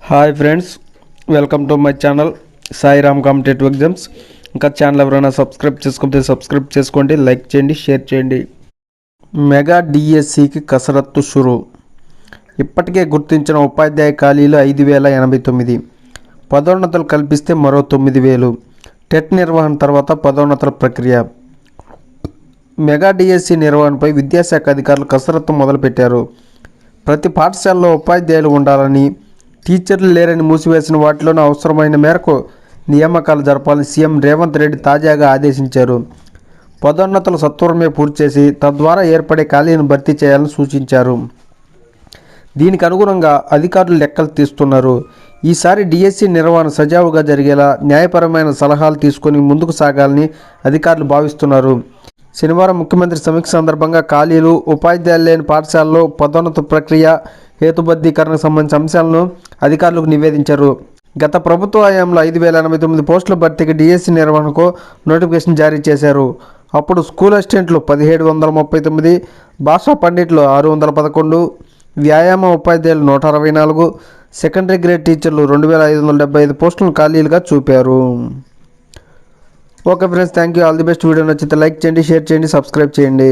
Hi friends, welcome to my channel Sai Ram competitive exams. ఇంకా channel ఎవరైనా subscribe చేసుకోకపోతే subscribe చేసుకోండి, లైక్ చేయండి, షేర్ చేయండి. మెగా డిఎస్సికి కసరత్తు షురు. ఇప్పటికే గుర్తించిన ఉపాధ్యాయ ఖాళీలు 5,089. పదోన్నతులు కల్పిస్తే మరో 9,000. టెట్ నిర్వహణ తర్వాత పదోన్నతుల ప్రక్రియ. మెగా డిఎస్సి నిర్వహణపై విద్యాశాఖ అధికారులు కసరత్తు మొదలుపెట్టారు. ప్రతి పాఠశాలలో ఉపాధ్యాయులు ఉండాలని, టీచర్లు లేరని మూసివేసిన వాటిలోనూ అవసరమైన మేరకు నియామకాలు జరపాలని సీఎం రేవంత్ రెడ్డి తాజాగా ఆదేశించారు. పదోన్నతులు సత్వరమే పూర్తి చేసి తద్వారా ఏర్పడే ఖాళీలను భర్తీ చేయాలని సూచించారు. దీనికి అనుగుణంగా అధికారులు లెక్కలు తీస్తున్నారు. ఈసారి డిఎస్సి నిర్వహణ సజావుగా జరిగేలా న్యాయపరమైన సలహాలు తీసుకొని ముందుకు సాగాలని అధికారులు భావిస్తున్నారు. శనివారం ముఖ్యమంత్రి సమీక్ష సందర్భంగా ఖాళీలు, ఉపాధ్యాయులు లేని పాఠశాలలో పదోన్నత ప్రక్రియ, హేతుబద్ధీకరణకు సంబంధించిన అంశాలను అధికారులకు నివేదించారు. గత ప్రభుత్వ హయాంలో 5,089 పోస్టుల భర్తీకి డిఎస్సి నిర్వహణకు నోటిఫికేషన్ జారీ చేశారు. అప్పుడు స్కూల్ అసిస్టెంట్లు 1,739, భాషా పండిట్లు 611, వ్యాయామ ఉపాధ్యాయులు 164, సెకండరీ గ్రేడ్ టీచర్లు 2,575 పోస్టులను ఖాళీలుగా చూపారు. Okay friends, thank you. All the best. Video నచ్చితే లైక్ చేయండి, షేర్ చేయండి, సబ్స్క్రైబ్ చేయండి.